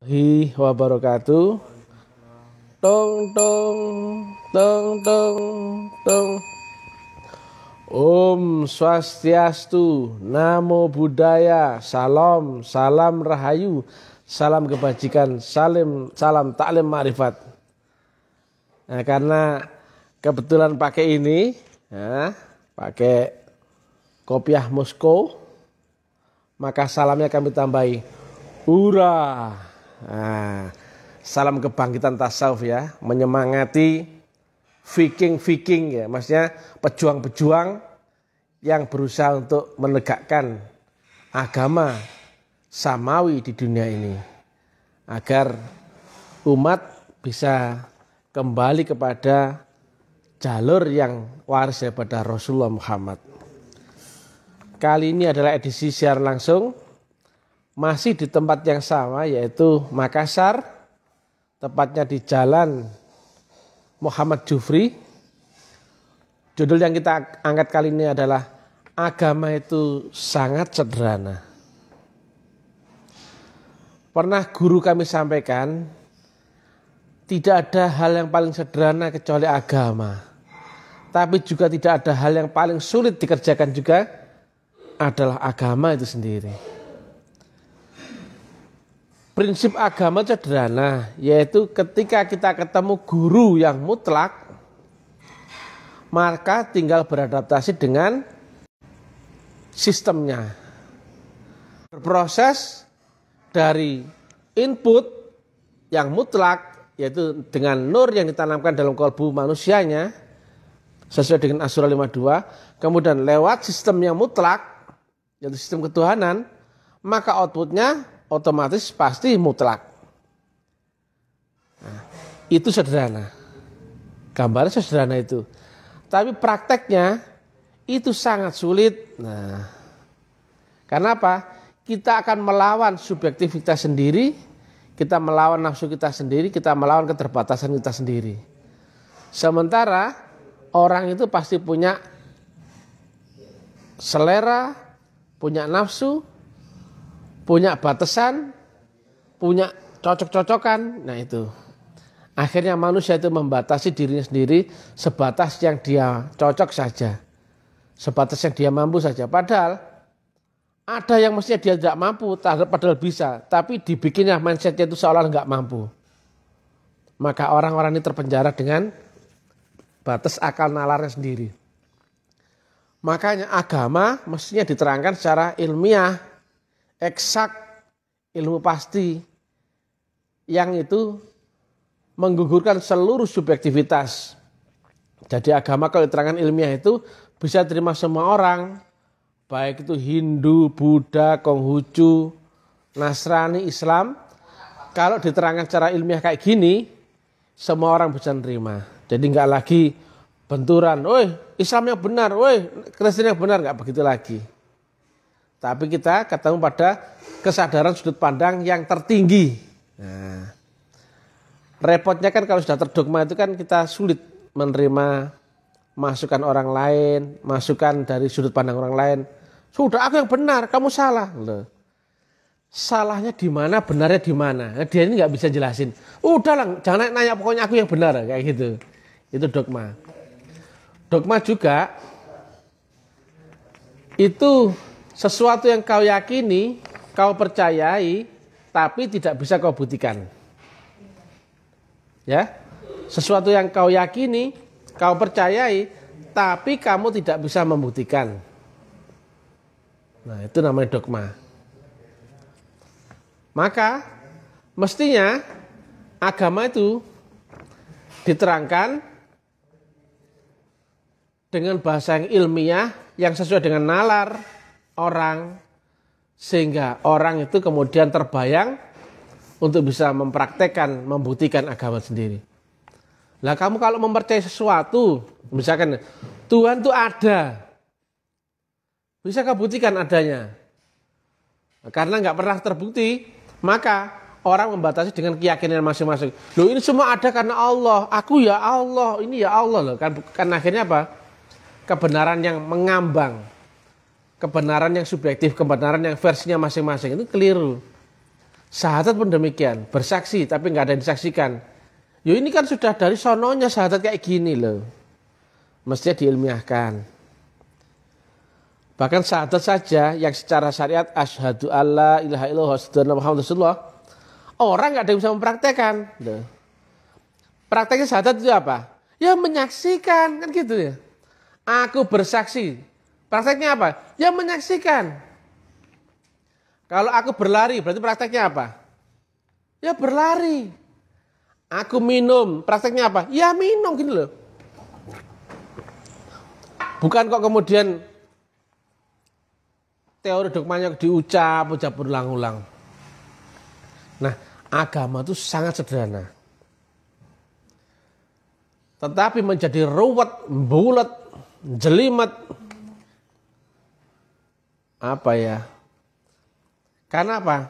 Wabarakatuh. Tong tong tong tong tong. Om Swastiastu, Namo Buddhaya, Salam, Salam Rahayu, Salam Kebajikan, Salam Taklim Ma'rifat. Nah, karena kebetulan pakai ini, ya, pakai kopiah Moskow, maka salamnya kami tambahi Hura. Nah, salam kebangkitan tasawuf ya, menyemangati Viking ya, maksudnya pejuang-pejuang yang berusaha untuk menegakkan agama samawi di dunia ini agar umat bisa kembali kepada jalur yang waris daripada Rasulullah Muhammad. Kali ini adalah edisi siaran langsung, masih di tempat yang sama yaitu Makassar, tepatnya di Jalan Muhammad Jufri. Judul yang kita angkat kali ini adalah agama itu sangat sederhana. Pernah guru kami sampaikan, tidak ada hal yang paling sederhana kecuali agama. Tapi juga tidak ada hal yang paling sulit dikerjakan juga adalah agama itu sendiri. Prinsip agama sederhana, yaitu ketika kita ketemu guru yang mutlak, maka tinggal beradaptasi dengan sistemnya. Berproses dari input yang mutlak, yaitu dengan nur yang ditanamkan dalam kalbu manusianya, sesuai dengan As-Surah 52, kemudian lewat sistem yang mutlak, yaitu sistem ketuhanan, maka outputnya otomatis pasti mutlak. Nah, itu sederhana. Gambarnya sederhana itu. Tapi prakteknya itu sangat sulit. Nah, karena apa? Kita akan melawan subjektivitas sendiri, kita melawan nafsu kita sendiri, kita melawan keterbatasan kita sendiri. Sementara orang itu pasti punya selera, punya nafsu, punya batasan, punya cocok-cocokan. Nah itu. Akhirnya manusia itu membatasi dirinya sendiri sebatas yang dia cocok saja. Sebatas yang dia mampu saja. Padahal ada yang mestinya dia tidak mampu, padahal bisa. Tapi dibikinnya mindsetnya itu seolah nggak mampu. Maka orang-orang ini terpenjara dengan batas akal nalarnya sendiri. Makanya agama mestinya diterangkan secara ilmiah, eksak, ilmu pasti, yang itu menggugurkan seluruh subjektivitas. Jadi agama kalau diterangkan ilmiah itu bisa terima semua orang, baik itu Hindu, Buddha, Konghucu, Nasrani, Islam. Kalau diterangkan secara ilmiah kayak gini, semua orang bisa nerima. Jadi nggak lagi benturan, woi Islam yang benar, woi Kristen yang benar, nggak begitu lagi. Tapi kita ketemu pada kesadaran sudut pandang yang tertinggi. Nah, repotnya kan kalau sudah terdogma itu kan kita sulit menerima masukan orang lain, masukan dari sudut pandang orang lain. Sudah aku yang benar, kamu salah. Loh. Salahnya di mana, benarnya di mana? Nah, dia ini nggak bisa jelasin. Udahlah, jangan nanya, pokoknya aku yang benar kayak gitu. Itu dogma. Dogma juga itu sesuatu yang kau yakini, kau percayai, tapi tidak bisa kau buktikan. Ya, sesuatu yang kau yakini, kau percayai, tapi kamu tidak bisa membuktikan. Nah, itu namanya dogma. Maka, mestinya agama itu diterangkan dengan bahasa yang ilmiah, yang sesuai dengan nalar orang, sehingga orang itu kemudian terbayang untuk bisa mempraktekkan, membuktikan agama sendiri. Lah kamu kalau mempercayai sesuatu, misalkan Tuhan itu ada, bisa kamu buktikan adanya. Karena nggak pernah terbukti, maka orang membatasi dengan keyakinan masing-masing. Loh ini semua ada karena Allah, aku ya Allah, ini ya Allah loh. Kan akhirnya apa? Kebenaran yang mengambang. Kebenaran yang subjektif, kebenaran yang versinya masing-masing itu keliru. Syahadat pun demikian, bersaksi tapi nggak ada yang disaksikan. Yo ini kan sudah dari sononya syahadat kayak gini loh. Mestinya diilmiahkan. Bahkan syahadat saja yang secara syariat asyhadu alla ilaha illallah wa asyhadu anna muhammadar rasulullah, orang nggak ada yang bisa mempraktekkan. Prakteknya syahadat itu apa? Ya menyaksikan, kan gitu ya. Aku bersaksi. Prakteknya apa? Ya menyaksikan. Kalau aku berlari, berarti prakteknya apa? Ya berlari. Aku minum, prakteknya apa? Ya minum, gitu loh. Bukan kok kemudian teori dogmanya diucap berulang-ulang. Nah, agama itu sangat sederhana. Tetapi menjadi ruwet, bulat, jelimet. Apa ya? Karena apa?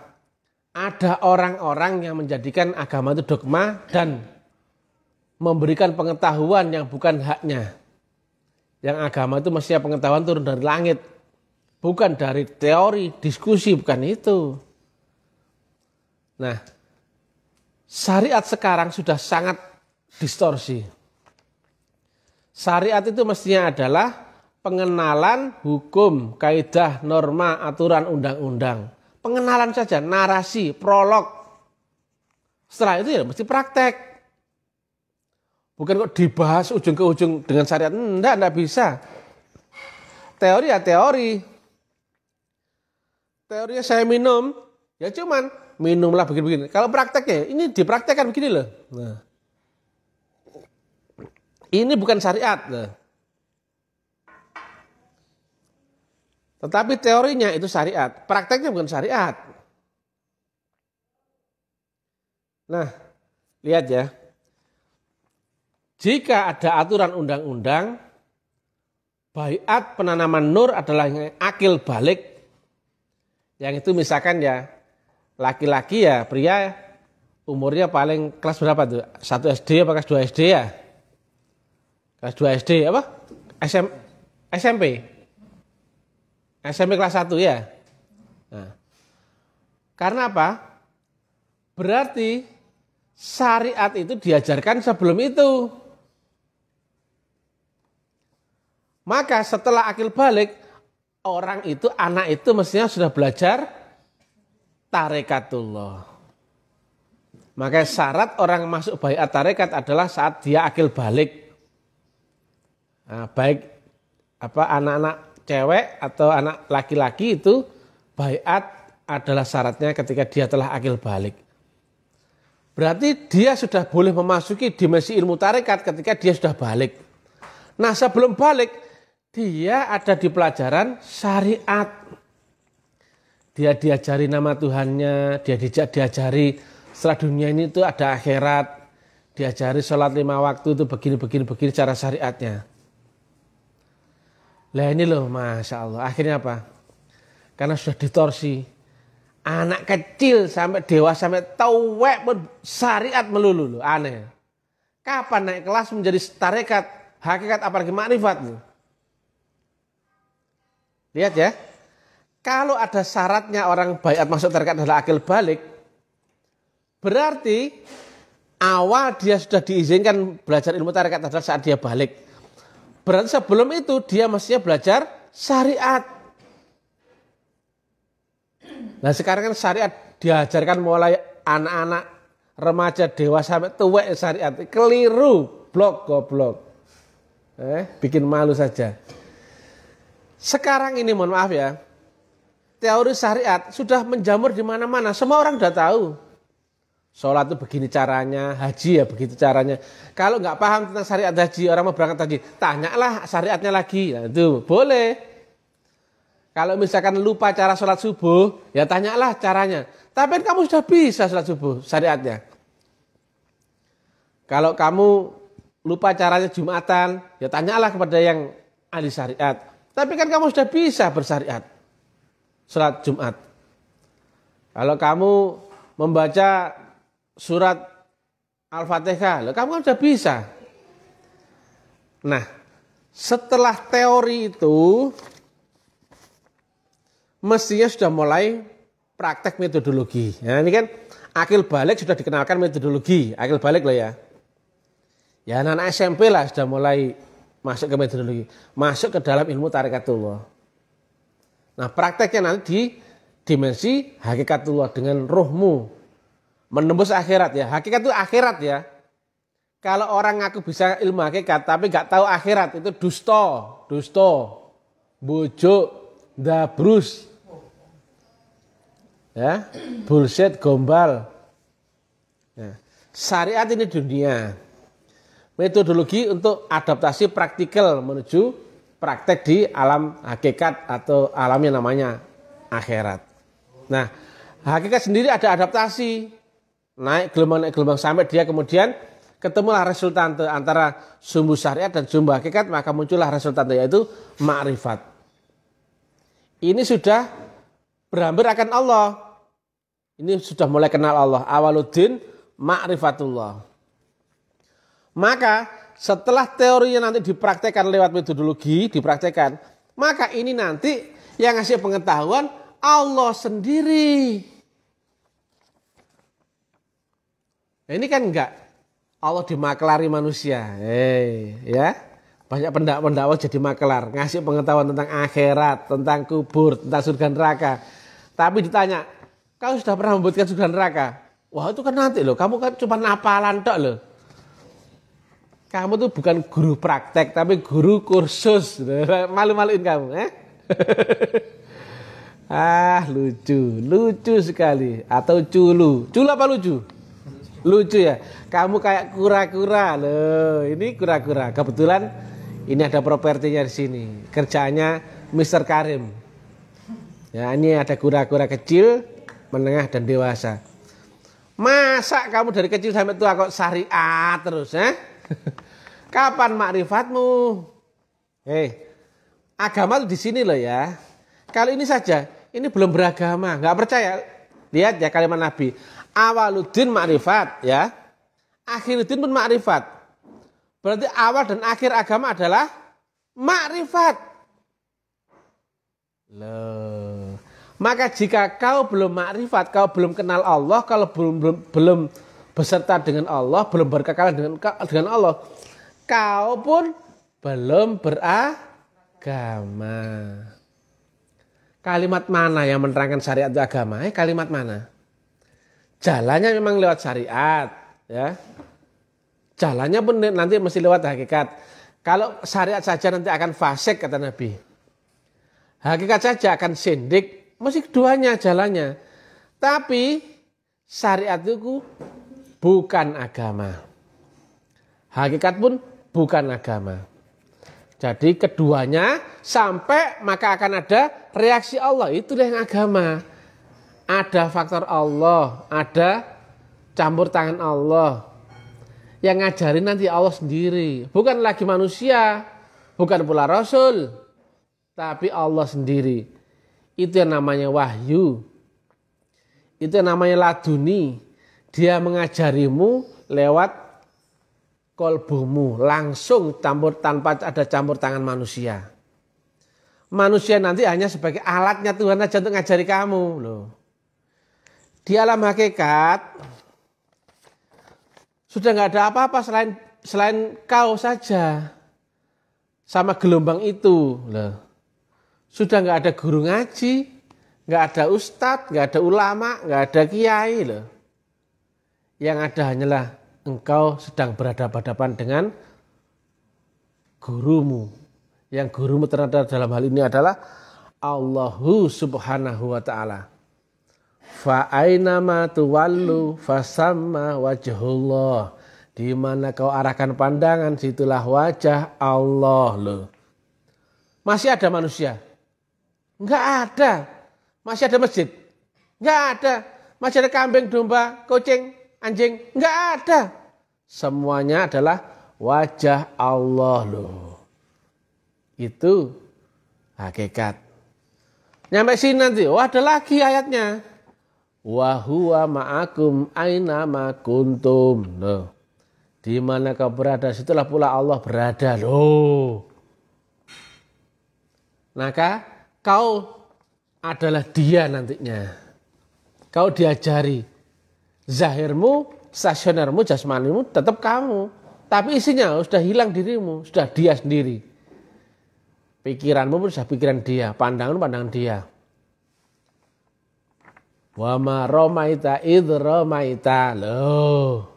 Ada orang-orang yang menjadikan agama itu dogma dan memberikan pengetahuan yang bukan haknya. Yang agama itu mestinya pengetahuan turun dari langit. Bukan dari teori, diskusi, bukan itu. Nah, syariat sekarang sudah sangat distorsi. Syariat itu mestinya adalah pengenalan hukum, kaidah, norma, aturan, undang-undang. Pengenalan saja, narasi, prolog. Setelah itu ya mesti praktek. Bukan kok dibahas ujung ke ujung dengan syariat. Enggak bisa. Teori ya teori. Teorinya saya minum, ya cuman minumlah begini-begini. Kalau prakteknya, ini dipraktekkan begini loh. Nah. Ini bukan syariat. Nah. Tetapi teorinya itu syariat, prakteknya bukan syariat. Nah, lihat ya. Jika ada aturan undang-undang, baiat penanaman nur adalah yang akil balik. Yang itu misalkan ya, laki-laki ya, pria umurnya paling kelas berapa tuh? 1 SD apa kelas 2 SD ya? Kelas 2 SD apa? SMP. SMP kelas 1 ya. Nah, karena apa? Berarti syariat itu diajarkan sebelum itu. Maka setelah akil balik, orang itu, anak itu mestinya sudah belajar tarekatullah. Maka syarat orang masuk baiat tarekat adalah saat dia akil balik. Nah, baik apa anak-anak cewek atau anak laki-laki itu baiat adalah syaratnya ketika dia telah akil balik. Berarti dia sudah boleh memasuki dimensi ilmu tarekat ketika dia sudah balik. Nah sebelum balik dia ada di pelajaran syariat. Dia diajari nama Tuhannya, dia diajari setelah dunia ini itu ada akhirat. Diajari sholat 5 waktu itu begini cara syariatnya. Lah ini loh Masya Allah. Akhirnya apa? Karena sudah ditorsi. Anak kecil sampai dewasa sampai tauwek pun syariat melulu loh. Aneh. Kapan naik kelas menjadi tarekat? Hakikat apalagi makrifat loh. Lihat ya. Kalau ada syaratnya orang baiat masuk tarekat adalah akil balik. Berarti awal dia sudah diizinkan belajar ilmu tarekat adalah saat dia balik. Berarti sebelum itu dia mestinya belajar syariat. Nah sekarang kan syariat diajarkan mulai anak-anak, remaja, dewasa sampai tua syariat. Keliru, goblok. Bikin malu saja. Sekarang ini mohon maaf ya, teori syariat sudah menjamur di mana-mana. Semua orang sudah tahu. Sholat itu begini caranya, haji ya begitu caranya. Kalau nggak paham tentang syariat haji, orang mau berangkat haji, tanyalah syariatnya lagi. Nah, itu boleh. Kalau misalkan lupa cara sholat subuh, ya tanyalah caranya. Tapi kamu sudah bisa sholat subuh syariatnya. Kalau kamu lupa caranya Jumatan, ya tanyalah kepada yang ahli syariat. Tapi kan kamu sudah bisa bersyariat sholat Jumat. Kalau kamu membaca surat Al-Fatihah, kamu kan sudah bisa. Nah, setelah teori itu, mestinya sudah mulai praktek metodologi. Nah ini kan akil balik sudah dikenalkan metodologi, akil balik lah ya. Ya anak SMP lah sudah mulai masuk ke metodologi, masuk ke dalam ilmu tarikatullah. Nah prakteknya nanti di dimensi hakikatullah dengan ruhmu menembus akhirat ya. Hakikat itu akhirat ya. Kalau orang ngaku bisa ilmu hakikat tapi nggak tahu akhirat itu dusta, bujuk, dabrus, ya, bullshit, gombal. Ya. Syariat ini dunia. Metodologi untuk adaptasi praktikal menuju praktek di alam hakikat atau alam yang namanya akhirat. Nah, hakikat sendiri ada adaptasi. Naik gelombang sampai dia kemudian ketemulah resultante antara sumbu syariat dan sumbu hakikat, maka muncullah resultante yaitu ma'rifat. Ini sudah berhampir akan Allah. Ini sudah mulai kenal Allah. Awaluddin ma'rifatullah. Maka setelah teorinya nanti dipraktekkan lewat metodologi, dipraktekkan, maka ini nanti yang ngasih pengetahuan Allah sendiri. Nah, ini kan enggak. Allah dimaklari manusia. Ya. Banyak pendakwa jadi maklar, ngasih pengetahuan tentang akhirat, tentang kubur, tentang surga neraka. Tapi ditanya, kau sudah pernah membuatkan surga neraka? Wah, itu kan nanti loh, kamu kan cuma napalan tok loh. Kamu tuh bukan guru praktek, tapi guru kursus. Malu-maluin kamu, lucu sekali. Atau culu apa lucu? Lucu ya. Kamu kayak kura-kura loh. Ini kura-kura. Kebetulan ini ada propertinya di sini. Kerjaannya Mr. Karim. Ya, ini ada kura-kura kecil, menengah dan dewasa. Masa kamu dari kecil sampai tua kok syariat terus, Kapan makrifatmu? Agama tuh di sini loh ya. Kalau ini saja, ini belum beragama, nggak percaya. Lihat ya kalimat Nabi. Awaluddin makrifat ya. Akhiruddin pun makrifat. Berarti awal dan akhir agama adalah makrifat. Loh. Maka jika kau belum makrifat, kau belum kenal Allah, kalau belum beserta dengan Allah, belum berkekalan dengan Allah, kau pun belum beragama. Kalimat mana yang menerangkan syariat itu agama? Kalimat mana? Jalannya memang lewat syariat, ya. Jalannya pun nanti mesti lewat hakikat. Kalau syariat saja nanti akan fasik kata Nabi. Hakikat saja akan sindik, mesti keduanya jalannya. Tapi syariat itu bukan agama. Hakikat pun bukan agama. Jadi keduanya sampai maka akan ada reaksi Allah. Itulah yang agama. Ada faktor Allah, ada campur tangan Allah. Yang ngajarin nanti Allah sendiri. Bukan lagi manusia, bukan pula Rasul. Tapi Allah sendiri. Itu yang namanya wahyu. Itu yang namanya laduni. Dia mengajarimu lewat kolbumu. Langsung tanpa ada campur tangan manusia. Manusia nanti hanya sebagai alatnya Tuhan aja untuk ngajari kamu. Loh. Di alam hakikat sudah nggak ada apa-apa selain kau saja sama gelombang itu. Loh. Sudah nggak ada guru ngaji, nggak ada ustadz, nggak ada ulama, nggak ada kiai. Loh. Yang ada hanyalah engkau sedang berhadapan-hadapan dengan gurumu. Yang gurumu ternyata dalam hal ini adalah Allahu subhanahu wa ta'ala. Fa ainama tuwallu fasamma wajhullah. Di mana kau arahkan pandangan, situlah wajah Allah loh. Masih ada manusia? Enggak ada. Masih ada masjid? Enggak ada. Masih ada kambing, domba, kucing, anjing? Enggak ada. Semuanya adalah wajah Allah loh. Itu hakikat. Nyampe sini nanti, ada lagi ayatnya. Wa huwa ma'akum aina ma kuntum. Loh. Di mana kau berada, situlah pula Allah berada. Loh. Maka kau adalah dia nantinya. Kau diajari zahirmu, stasionermu, jasmanimu tetap kamu. Tapi isinya sudah hilang dirimu, sudah dia sendiri. Pikiranmu pun sudah pikiran dia, pandangan dia. Wa ma ramaita idh ramaita. Loh.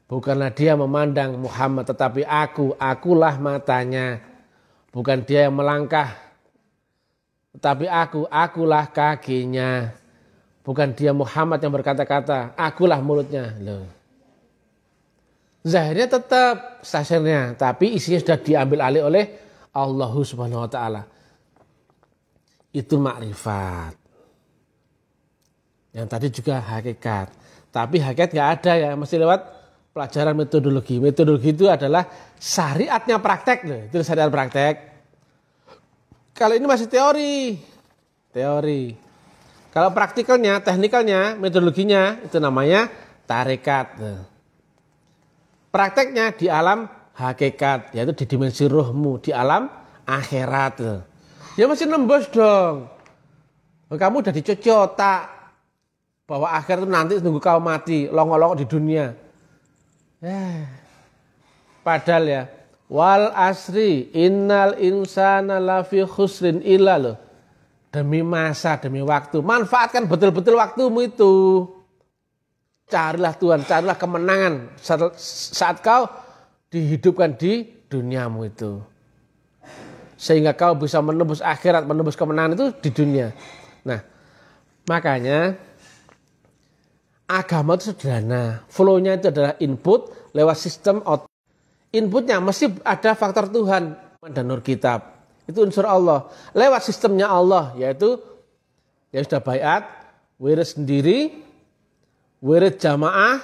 Bukanlah dia memandang Muhammad, tetapi akulah matanya. Bukan dia yang melangkah, tetapi akulah kakinya. Bukan dia Muhammad yang berkata-kata, akulah mulutnya. Loh. Zahirnya tetap stasionernya, tapi isinya sudah diambil alih oleh Allah Subhanahu wa taala. Itu makrifat. Yang tadi juga hakikat. Tapi hakikat nggak ada ya, mesti lewat pelajaran metodologi. Metodologi itu adalah syariatnya praktek. Loh. Itu syariat praktek. Kalau ini masih teori. Teori. Kalau praktikalnya, teknikalnya, metodologinya itu namanya tarekat. Loh. Prakteknya di alam hakikat, yaitu di dimensi ruhmu, di alam akhirat. Loh. Ya masih nembus dong. Kamu udah dicuci otak bahwa akhir itu nanti tunggu kau mati, longok-longok di dunia. Padahal ya, wal asri innal insana lafi khusrin illa loh. Demi masa, demi waktu. Manfaatkan betul-betul waktumu itu. Carilah Tuhan, carilah kemenangan saat kau dihidupkan di duniamu itu. Sehingga kau bisa menembus akhirat, menembus kemenangan itu di dunia. Nah, makanya agama itu sederhana. Flow-nya itu adalah input lewat sistem output. Inputnya mesti ada faktor Tuhan dan nur kitab. Itu unsur Allah. Lewat sistemnya Allah, yaitu ya sudah baiat, wirid sendiri, wirid jamaah,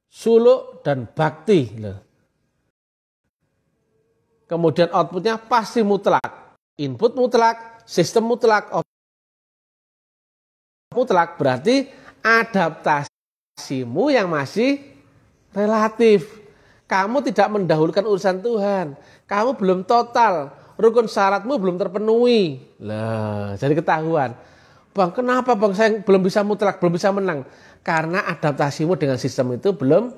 suluk dan bakti. Kemudian outputnya pasti mutlak. Input mutlak, sistem mutlak, mutlak berarti adaptasimu yang masih relatif. Kamu tidak mendahulukan urusan Tuhan. Kamu belum total. Rukun syaratmu belum terpenuhi. Lah, jadi ketahuan. Bang, kenapa bang saya belum bisa mutlak, belum bisa menang? Karena adaptasimu dengan sistem itu belum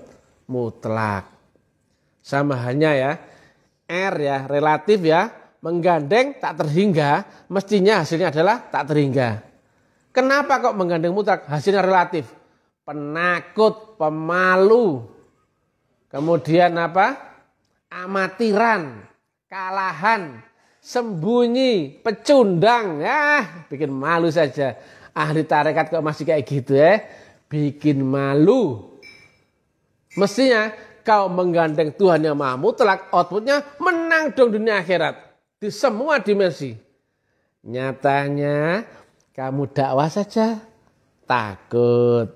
mutlak. Sama halnya ya. R ya, relatif ya. Menggandeng tak terhingga. Mestinya hasilnya adalah tak terhingga. Kenapa kok menggandeng mutlak? Hasilnya relatif. Penakut, pemalu. Kemudian apa? Amatiran, kalahan, sembunyi, pecundang. Bikin malu saja. Ahli tarekat kok masih kayak gitu ya. Bikin malu. Mestinya kau menggandeng Tuhan yang maha mutlak, outputnya menang dong dunia akhirat. Di semua dimensi. Nyatanya kamu dakwah saja takut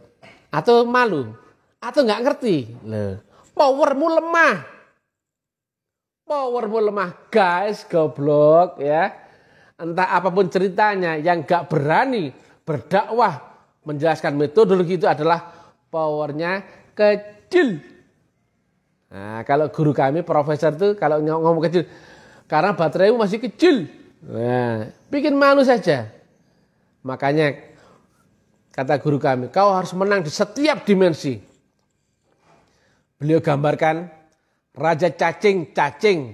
atau malu atau nggak ngerti. Loh, powermu lemah guys, goblok ya. Entah apapun ceritanya, yang nggak berani berdakwah menjelaskan metodologi itu adalah powernya kecil. Nah, kalau guru kami profesor itu kalau ngomong kecil, karena bateraimu masih kecil. Nah, bikin malu saja. Makanya kata guru kami, kau harus menang di setiap dimensi. Beliau gambarkan raja cacing,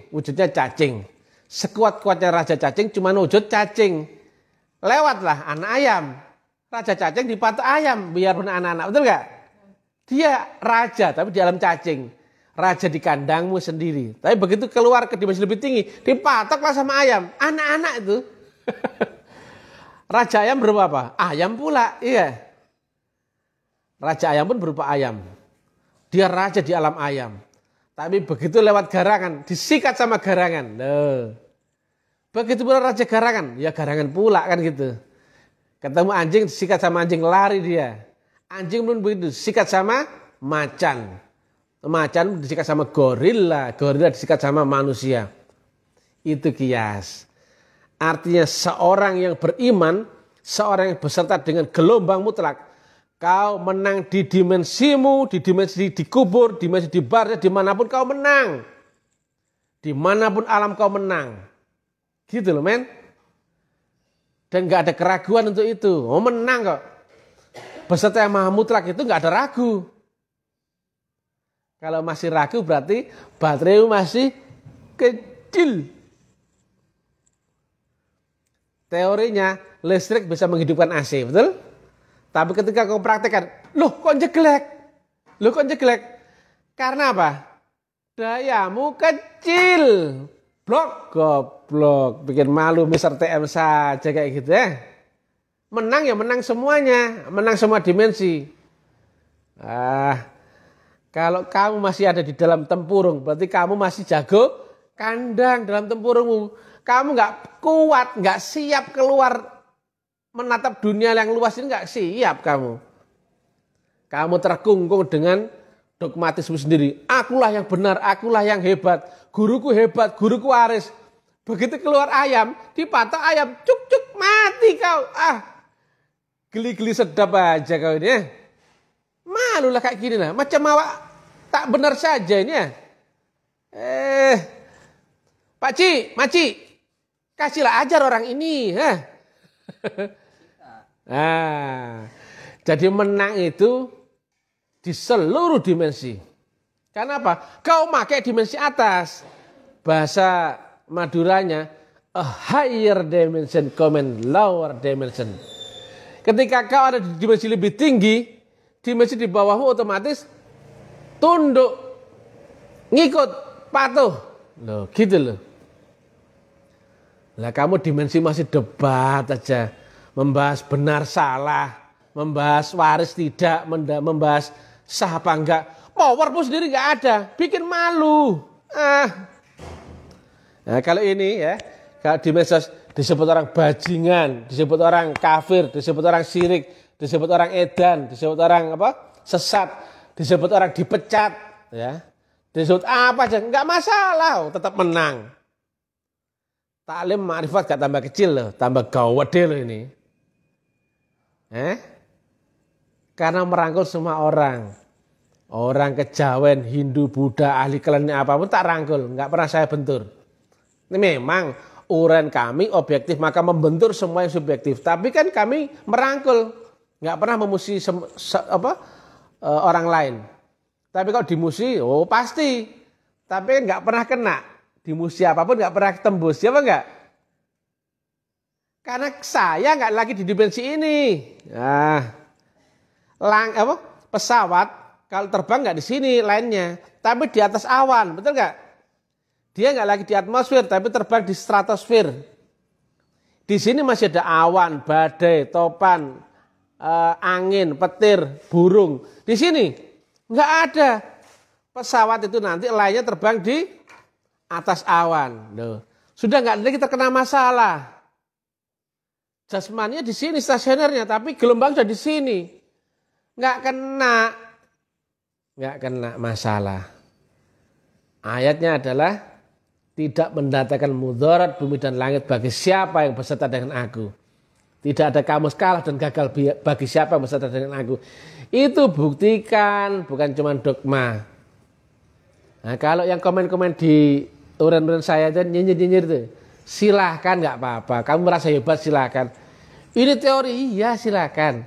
wujudnya cacing. Sekuat-kuatnya raja cacing cuma wujud cacing. Lewatlah anak ayam. Raja cacing dipatok ayam biarpun anak-anak, betul gak? Dia raja tapi di alam cacing. Raja di kandangmu sendiri. Tapi begitu keluar ke dimensi lebih tinggi, dipatoklah sama ayam. Anak-anak itu. Raja ayam berupa apa? Ayam pula, iya. Raja ayam pun berupa ayam. Dia raja di alam ayam. Tapi begitu lewat garangan, disikat sama garangan. Loh. Begitu pula raja garangan, ya garangan pula kan gitu. Ketemu anjing, disikat sama anjing, lari dia. Anjing pun begitu, disikat sama macan. Macan disikat sama gorila, gorila disikat sama manusia. Itu kias. Artinya seorang yang beriman, seorang yang beserta dengan gelombang mutlak, kau menang di dimensimu, di dimensi dikubur, dimensi di barzah, dimanapun kau menang. Dimanapun alam kau menang. Gitu loh men. Dan gak ada keraguan untuk itu. Oh menang kok. beserta yang maha mutlak itu nggak ada ragu. Kalau masih ragu berarti baterai masih kecil. Teorinya listrik bisa menghidupkan AC, betul? Tapi ketika kau praktekkan, loh kok jelek? Loh kok jelek? Karena apa? Dayamu kecil. Blok, goblok. Bikin malu Mr. TM saja kayak gitu ya. Menang ya menang semuanya. Menang semua dimensi. Kalau kamu masih ada di dalam tempurung, berarti kamu masih jago kandang dalam tempurungmu. Kamu nggak kuat, nggak siap keluar menatap dunia yang luas ini, nggak siap kamu. Kamu terkungkung dengan dogmatisme sendiri. Akulah yang benar, akulah yang hebat. Guruku hebat, guruku waris. Begitu keluar ayam, dipatok ayam, cuk-cuk, mati kau. Geli-geli sedap aja kau ini ya. Malulah kayak gini lah. Macam awak tak benar saja ini ya. Pakcik, makcik, kasihlah ajar orang ini. Jadi menang itu di seluruh dimensi. Karena apa? Kau pakai dimensi atas. Bahasa Maduranya, a higher dimension comment lower dimension. Ketika kau ada di dimensi lebih tinggi, dimensi di bawahmu otomatis tunduk, ngikut, patuh. Loh, gitu loh. Lah kamu dimensi masih debat aja. Membahas benar salah, membahas waris tidak, membahas sah apa enggak. Powermu sendiri nggak ada, bikin malu. Nah kalau ini ya, kalau di medsos disebut orang bajingan, disebut orang kafir, disebut orang syirik, disebut orang edan, disebut orang apa? Sesat, disebut orang dipecat, ya, disebut apa aja, nggak masalah, tetap menang. Taklim ma'rifat gak tambah kecil loh, tambah gawede loh ini. Karena merangkul semua orang. Orang kejawen, Hindu, Buddha, ahli klinik apapun tak rangkul, nggak pernah saya bentur. Ini memang uraian kami objektif, maka membentur semua yang subjektif. Tapi kan kami merangkul, nggak pernah memuji orang lain. Tapi kalau dimuji, oh pasti. Tapi nggak pernah kena. Dimuji apapun nggak pernah tembus, siapa nggak? Karena saya nggak lagi di dimensi ini. Pesawat kalau terbang nggak di sini lainnya, tapi di atas awan, betul nggak? Dia nggak lagi di atmosfer, tapi terbang di stratosfer. Di sini masih ada awan, badai, topan, angin, petir, burung. Di sini nggak ada. Pesawat itu nanti lainnya terbang di atas awan. Loh. Sudah nggak lagi terkena masalah. Jasmaninya di sini stasionernya, tapi gelombang sudah di sini. Nggak kena masalah. Ayatnya adalah tidak mendatangkan mudarat bumi dan langit bagi siapa yang berserta dengan aku. Tidak ada kamus kalah dan gagal bagi siapa yang berserta dengan aku. Itu buktikan, bukan cuma dogma. Nah, kalau yang komen-komen di uraian saya itu nyinyir-nyinyir itu, silahkan nggak apa-apa. Kamu merasa hebat silahkan. Ini teori, iya silahkan.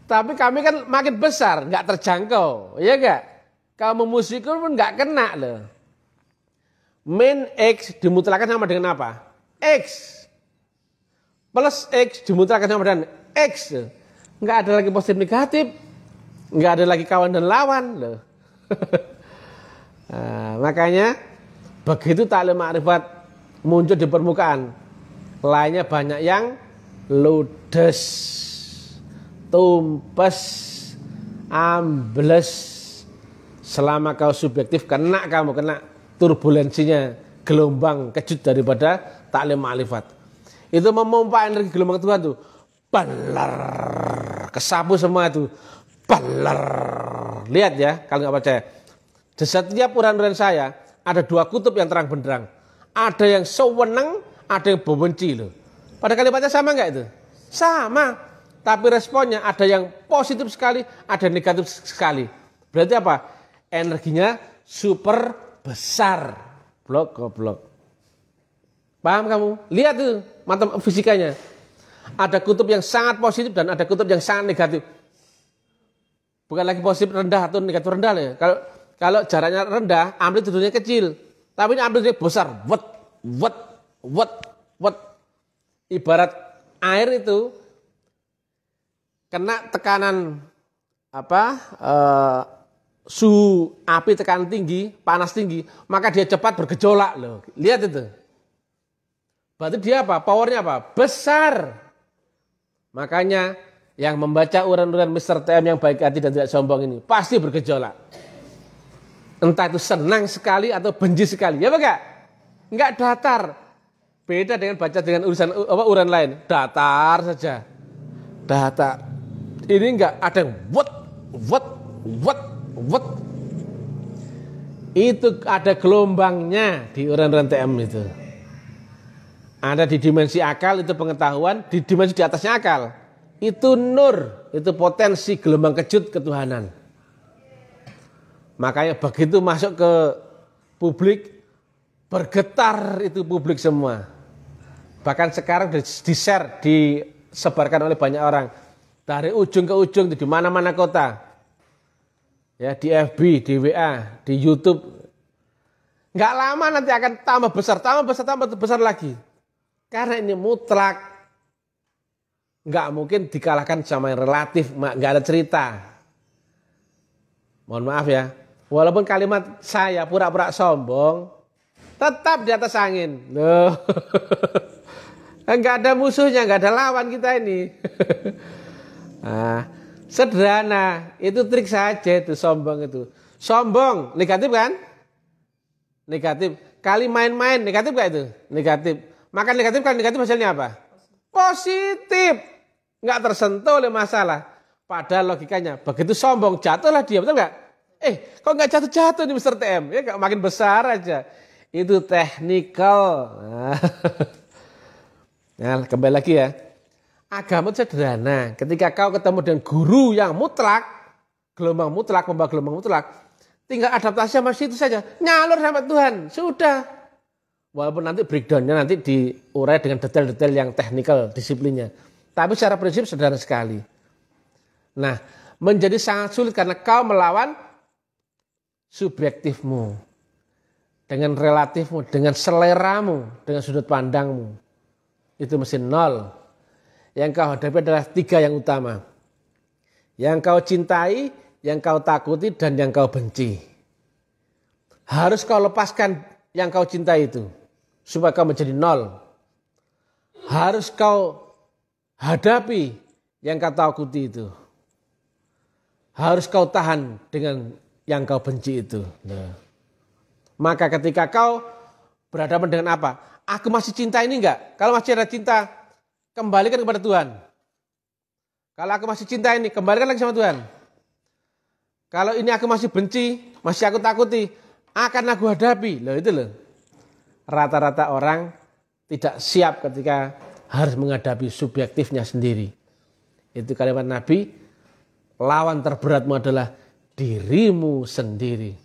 Tapi kami kan makin besar, nggak terjangkau, ya nggak? Kalau memusikul pun nggak kena loh. Min X dimutlakan sama dengan apa? X plus X dimutlakan sama dengan X. Nggak ada lagi positif negatif, nggak ada lagi kawan dan lawan loh. Nah, makanya begitu taklim ma'rifat muncul di permukaan, lainnya banyak yang ludes, tumpes, ambles. Selama kau subjektif kena turbulensinya gelombang kejut daripada taklim ma'rifat. Itu memompa energi gelombang Tuhan tuh, balar, kesapu semua itu, balar. Lihat ya kalau nggak percaya. Di setiap uraian saya ada dua kutub yang terang benderang. Ada yang sewenang, ada yang membenci loh. Pada kalimatnya sama nggak itu? Sama. Tapi responnya ada yang positif sekali, ada yang negatif sekali. Berarti apa? Energinya super besar. Goblok. Paham kamu? Lihat tuh mata fisikanya. Ada kutub yang sangat positif dan ada kutub yang sangat negatif. Bukan lagi positif rendah atau negatif rendah ya. Kalau jaraknya rendah, amplitudenya kecil. Tapi ini amplitudenya besar. Ibarat air itu kena tekanan suhu api tekanan tinggi, panas tinggi, maka dia cepat bergejolak loh. Lihat itu. Berarti dia apa? Powernya apa? Besar. Makanya yang membaca uran-uran Mr. TM yang baik hati dan tidak sombong ini pasti bergejolak. Entah itu senang sekali atau benci sekali. Ya enggak? Enggak datar. Beda dengan baca dengan uran lain. Datar saja. Datar. Ini enggak ada yang wet. Itu ada gelombangnya di uran-uran TM itu. Ada di dimensi akal itu pengetahuan, di dimensi di atasnya akal. Itu nur, itu potensi gelombang kejut ketuhanan. Makanya begitu masuk ke publik, bergetar itu publik semua. Bahkan sekarang di-share, disebarkan oleh banyak orang. Dari ujung ke ujung di mana-mana kota. Ya, di FB, di WA, di YouTube. Nggak lama nanti akan tambah besar lagi. Karena ini mutlak. Nggak mungkin dikalahkan sama yang relatif, nggak ada cerita. Mohon maaf ya, walaupun kalimat saya pura-pura sombong, tetap di atas angin. Loh. Nggak ada musuhnya, nggak ada lawan kita ini. Nah, sederhana, itu trik saja itu sombong itu. Sombong, negatif kan? Negatif. Kali main-main, negatif gak itu? Negatif. Makan negatif kan negatif hasilnya apa? Positif. Nggak tersentuh oleh masalah. Padahal logikanya begitu sombong jatuhlah dia, betul nggak? Kok nggak jatuh nih Mr. TM? Ya nggak, makin besar aja. Itu technical. Nah, kembali lagi ya. Agama itu sederhana. Ketika kau ketemu dengan guru yang mutlak, gelombang mutlak, membawa gelombang mutlak, tinggal adaptasi sama situ saja. Nyalur sama Tuhan, sudah. Walaupun nanti breakdownnya nanti diurai dengan detail-detail yang teknikal disiplinnya. Tapi secara prinsip sederhana sekali. Nah, menjadi sangat sulit karena kau melawan subjektifmu. Dengan relatifmu, dengan seleramu, dengan sudut pandangmu. Itu mesti nol. Yang kau hadapi adalah 3 yang utama. Yang kau cintai, yang kau takuti, dan yang kau benci. Harus kau lepaskan yang kau cintai itu. Supaya kau menjadi nol. Harus kau hadapi yang kau takuti itu. Harus kau tahan dengan yang kau benci itu. Nah. Maka ketika kau berhadapan dengan apa? Aku masih cinta ini enggak? Kalau masih ada cinta, kembalikan kepada Tuhan. Kalau aku masih cinta ini, kembalikan lagi sama Tuhan. Kalau ini aku masih benci, masih aku takuti, akan aku hadapi. Loh itu loh. Rata-rata orang tidak siap ketika harus menghadapi subjektifnya sendiri. Itu kalimat Nabi, lawan terberatmu adalah dirimu sendiri.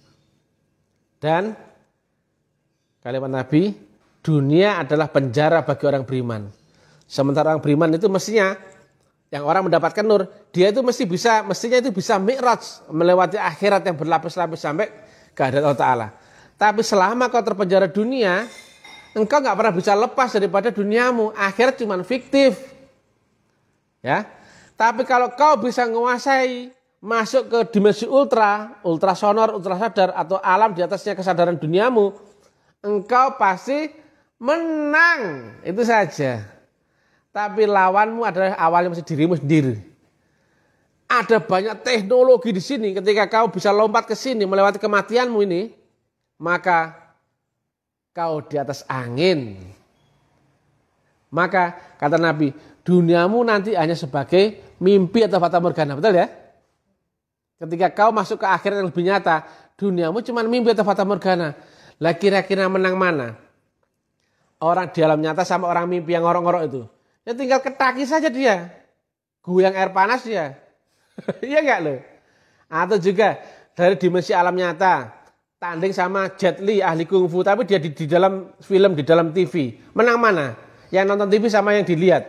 Dan kalimat Nabi, dunia adalah penjara bagi orang beriman. Sementara orang beriman itu mestinya, yang orang mendapatkan nur, dia itu mestinya itu bisa mi'raj, melewati akhirat yang berlapis-lapis sampai ke hadirat Allah Ta'ala. Tapi selama kau terpenjara dunia, engkau nggak pernah bisa lepas daripada duniamu. Akhirat cuma fiktif. Ya. Tapi kalau kau bisa menguasai, masuk ke dimensi ultrasonor, ultrasadar, atau alam di atasnya kesadaran duniamu, engkau pasti menang. Itu saja. Tapi lawanmu adalah awalnya masih dirimu sendiri. Ada banyak teknologi di sini. Ketika kau bisa lompat ke sini melewati kematianmu ini, maka kau di atas angin. Maka kata Nabi, duniamu nanti hanya sebagai mimpi atau fata morgana. Betul ya? Ketika kau masuk ke akhirat yang lebih nyata, duniamu cuma mimpi atau fata morgana. Lah kira-kira menang mana? Orang di alam nyata sama orang mimpi yang ngorok-ngorok itu. Ya tinggal ketaki saja dia. Goyang air panas dia. Iya enggak loh? Atau juga dari dimensi alam nyata. Tanding sama Jet Li ahli kungfu. Tapi dia di dalam film, di dalam TV. Menang mana? Yang nonton TV sama yang dilihat?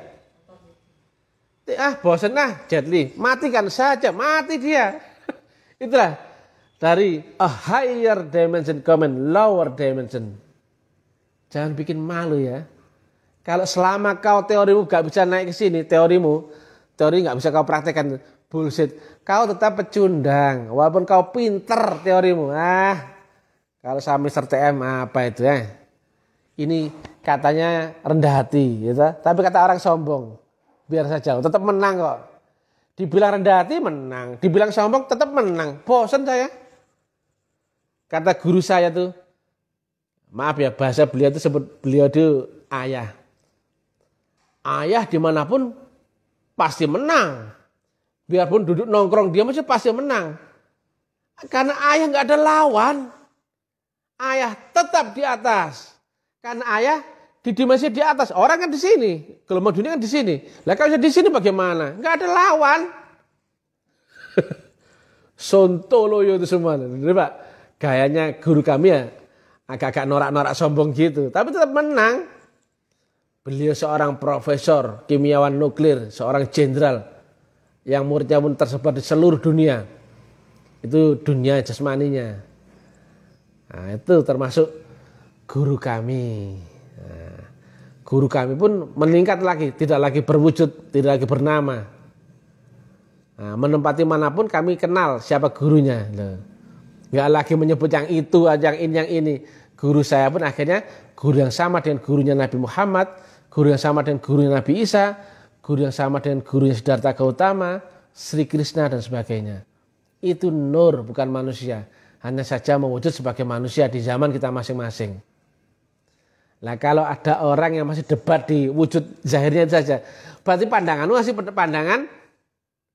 Bosen Jet Li, matikan saja, mati dia. Itulah dari a higher dimension comment lower dimension. Jangan bikin malu ya. Kalau selama kau teorimu gak bisa naik ke sini, teori gak bisa kau praktekkan, bullshit. Kau tetap pecundang, walaupun kau pinter teorimu. Kalau sama Mr. TM apa itu ya? Ini katanya rendah hati, gitu. Tapi kata orang sombong. Biar saja, tetap menang kok. Dibilang rendah hati menang, dibilang sombong tetap menang. Bosan saya. Kata guru saya tuh, maaf ya bahasa beliau itu sebut beliau itu ayah. Ayah dimanapun pasti menang. Biarpun duduk nongkrong dia masih pasti menang. Karena ayah nggak ada lawan. Ayah tetap di atas. Karena ayah di dimensi di atas, orang kan di sini, gelombang dunia kan di sini. Lah kalau di sini bagaimana? Enggak ada lawan. Sontoloyo itu semua. Pak, gayanya guru kami ya agak-agak norak-norak sombong gitu, tapi tetap menang. Beliau seorang profesor kimiawan nuklir, seorang jenderal yang muridnya pun tersebar di seluruh dunia. Itu dunia jasmaninya. Nah, itu termasuk guru kami. Guru kami pun meningkat lagi, tidak lagi berwujud, tidak lagi bernama. Nah, menempati manapun kami kenal siapa gurunya. Nggak lagi menyebut yang itu aja, yang ini. Guru saya pun akhirnya guru yang sama dengan gurunya Nabi Muhammad, guru yang sama dengan gurunya Nabi Isa, guru yang sama dengan gurunya Siddhartha Gautama, Sri Krishna dan sebagainya. Itu nur, bukan manusia. Hanya saja mewujud sebagai manusia di zaman kita masing-masing. Nah kalau ada orang yang masih debat di wujud zahirnya itu saja, berarti pandanganmu masih pandangan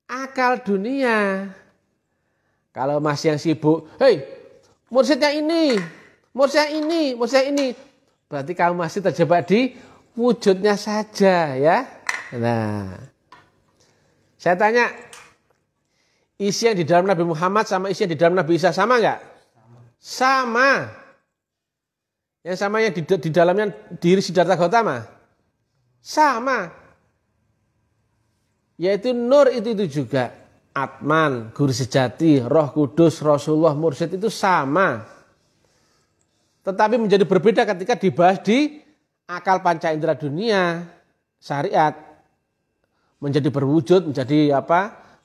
akal dunia. Kalau masih yang sibuk, hei mursyidnya ini, mursyidnya ini, berarti kamu masih terjebak di wujudnya saja ya. Nah, saya tanya, isi yang di dalam Nabi Muhammad sama isi yang di dalam Nabi Isa sama nggak? Sama. Yang sama yang di dalamnya diri Siddhartha Gautama sama, yaitu nur itu juga. Atman, guru sejati, Roh Kudus, Rasulullah, Mursyid itu sama. Tetapi menjadi berbeda ketika dibahas di akal panca indera dunia, syariat. Menjadi berwujud, menjadi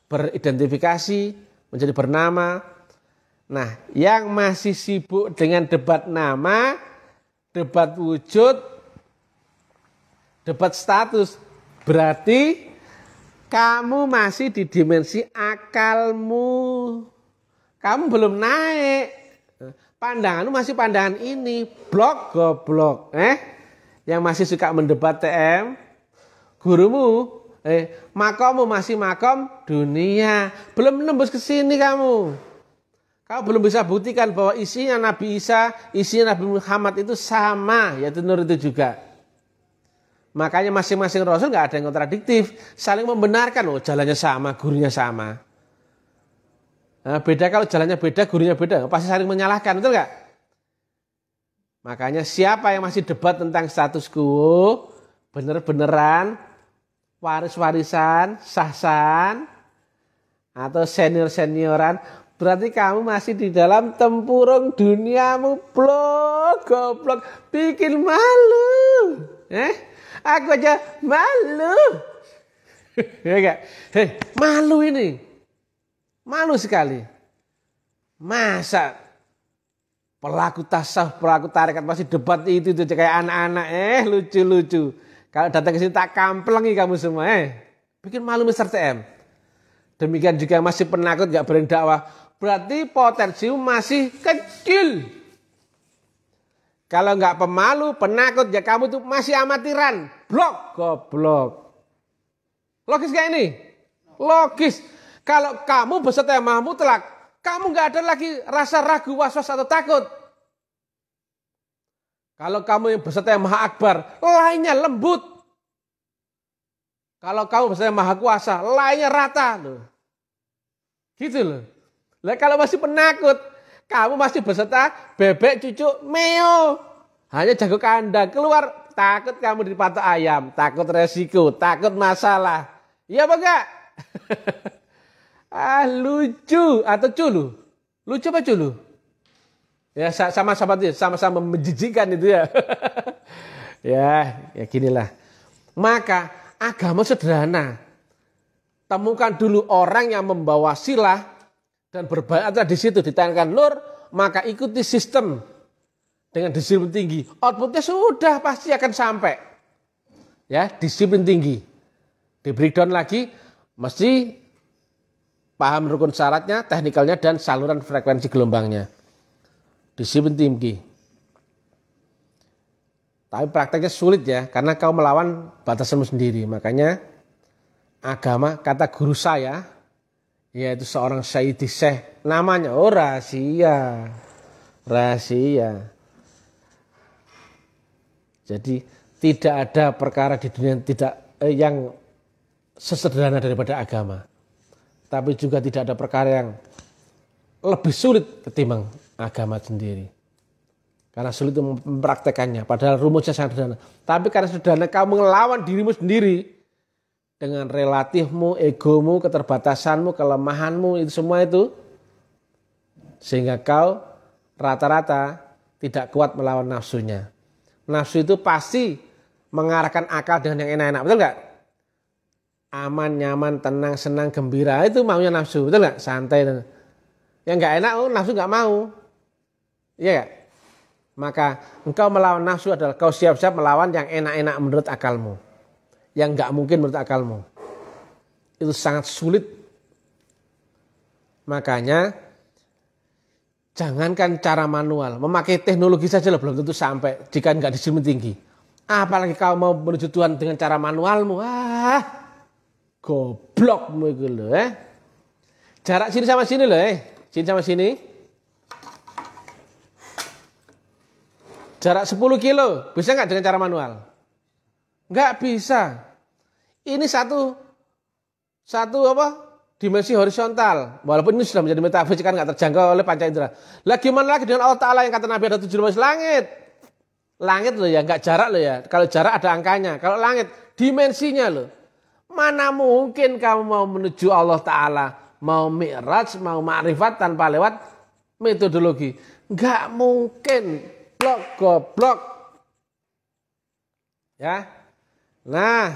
beridentifikasi, menjadi bernama. Nah, yang masih sibuk dengan debat nama, debat wujud, debat status, berarti kamu masih di dimensi akalmu. Kamu belum naik. Pandanganmu masih pandangan ini. Blok goblok. Yang masih suka mendebat TM. Gurumu. Makommu masih makom dunia. Belum nembus ke sini kamu. Kamu belum bisa buktikan bahwa isinya Nabi Isa, isinya Nabi Muhammad itu sama. Yaitu nur itu juga. Makanya masing-masing Rasul gak ada yang kontradiktif. Saling membenarkan, jalannya sama, gurunya sama. Nah, beda kalau jalannya beda, gurunya beda. Pasti saling menyalahkan, betul gak? Makanya siapa yang masih debat tentang status quo, bener-beneran, waris-warisan, sah-sahan, atau senior-senioran, berarti kamu masih di dalam tempurung duniamu, blok, goblok, bikin malu. Aku aja malu. Ya enggak? Malu ini. Malu sekali. Masa pelaku tasawuf, pelaku tarekat masih debat itu kayak anak-anak. Lucu-lucu. Kalau datang ke sini tak kamplengi kamu semua. Bikin malu Mr. TM. Demikian juga masih penakut enggak berani dakwah. Berarti potensimu masih kecil. Kalau enggak pemalu, penakut, ya kamu tuh masih amatiran. Blok, goblok. Logis gak ini? Logis. Kalau kamu beserta yang maha mutlak, kamu enggak ada lagi rasa ragu, was-was atau takut. Kalau kamu yang beserta yang maha akbar, lainnya lembut. Kalau kamu beserta yang maha kuasa, lainnya rata. Loh. Gitu loh. Lah kalau masih penakut, kamu masih beserta bebek, cucuk, meo. Hanya jago kandang. Keluar, takut kamu dipatok ayam. Takut resiko, takut masalah. Iya apa enggak? Lucu atau culu? Lucu apa culu? Ya sama-sama menjijikkan itu ya. ya ginilah. Maka agama sederhana. Temukan dulu orang yang membawa silah dan berbaiatlah di situ, ditanyakan nur, maka ikuti sistem dengan disiplin tinggi. Outputnya sudah pasti akan sampai. Ya, disiplin tinggi. Di breakdown lagi, mesti paham rukun syaratnya, teknikalnya, dan saluran frekuensi gelombangnya. Disiplin tinggi. Tapi prakteknya sulit ya, karena kau melawan batasanmu sendiri. Makanya agama, kata guru saya, yaitu seorang Sayyidi Syekh, namanya rahasia. Rahasia. Jadi tidak ada perkara di dunia yang sesederhana daripada agama. Tapi juga tidak ada perkara yang lebih sulit ketimbang agama sendiri. Karena sulit untuk mempraktekannya. Padahal rumusnya sangat sederhana. Tapi karena sederhana kamu melawan dirimu sendiri. Dengan relatifmu, egomu, keterbatasanmu, kelemahanmu, itu semua itu. Sehingga kau rata-rata tidak kuat melawan nafsunya. Nafsu itu pasti mengarahkan akal dengan yang enak-enak. Betul nggak? Aman, nyaman, tenang, senang, gembira. Itu maunya nafsu. Betul nggak? Santai. Yang nggak enak, nafsu nggak mau. Iya nggak? Maka engkau melawan nafsu adalah kau siap-siap melawan yang enak-enak menurut akalmu. Yang nggak mungkin menurut akalmu. Itu sangat sulit. Makanya jangankan cara manual, memakai teknologi saja lah belum tentu sampai jika nggak disiplin tinggi. Apalagi kau mau menuju Tuhan dengan cara manualmu, goblokmu itu loh. Jarak sini sama sini loh, sini sama sini. Jarak 10 kilo, bisa nggak dengan cara manual? Nggak bisa. Ini satu dimensi horizontal. Walaupun ini sudah menjadi metafisik kan nggak terjangkau oleh panca indera. Lah gimana lagi dengan Allah Ta'ala yang kata Nabi ada 7 lapis langit? Langit loh ya, nggak jarak loh ya. Kalau jarak ada angkanya. Kalau langit dimensinya loh. Mana mungkin kamu mau menuju Allah Ta'ala, mau mi'raj, mau ma'rifat tanpa lewat metodologi? Nggak mungkin. Goblok. Ya. Nah,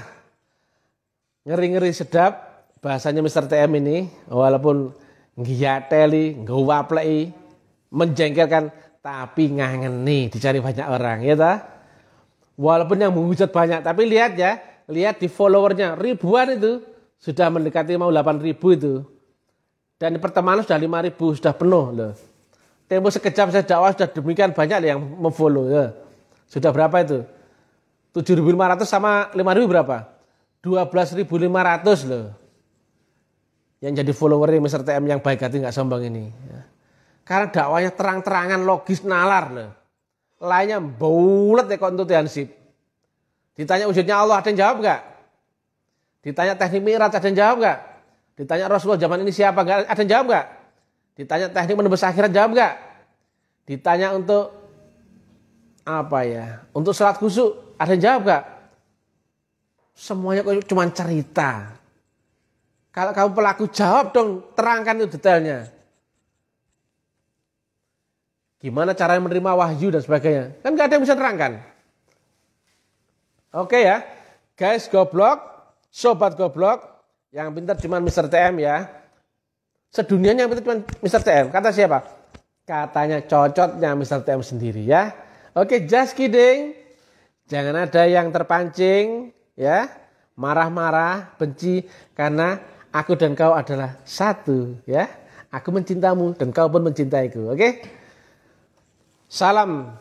ngeri-ngeri sedap bahasanya Mr. TM ini, walaupun ngiyateli, ngwaplei, menjengkelkan, tapi ngangeni, dicari banyak orang, ya ta? Walaupun yang menghujat banyak, tapi lihat ya, lihat di followernya ribuan itu, sudah mendekati mau 8.000 itu. Dan di pertemanan sudah 5.000, sudah penuh loh. Tempo sekejap saya dakwah sudah demikian banyak yang memfollow ya. Sudah berapa itu? 7.500 sama 5.000 berapa? 12.500 loh. Yang jadi followernya Mr. TM yang baik hati gak sombong ini. Ya. Karena dakwanya terang-terangan, logis, nalar loh. Lainnya bulat ya kontu tiansip. Ditanya wujudnya Allah ada yang jawab gak? Ditanya teknik mi'raj ada yang jawab gak? Ditanya Rasulullah zaman ini siapa gak? Ada yang jawab gak? Ditanya teknik menembus akhirat jawab gak? Ditanya untuk apa ya? Untuk salat khusyuk ada yang jawab gak? Semuanya cuma cerita. Kalau kamu pelaku jawab dong, terangkan itu detailnya. Gimana cara menerima wahyu dan sebagainya? Kan gak ada yang bisa terangkan. Oke ya. Guys goblok, sobat goblok, yang pintar cuma Mr. TM ya. Sedunianya yang pintar cuma Mr. TM. Kata siapa? Katanya cocotnya Mr. TM sendiri ya. Oke, just kidding. Jangan ada yang terpancing ya, marah-marah, benci, karena aku dan kau adalah satu ya. Aku mencintamu dan kau pun mencintaiku. Oke? Salam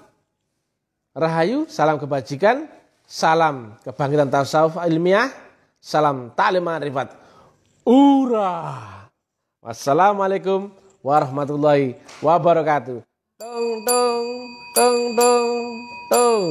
rahayu, salam kebajikan, salam kebangkitan tasawuf ilmiah, salam ta'lim ma'rifat. Wassalamualaikum warahmatullahi wabarakatuh. Tung tung tung tung tung.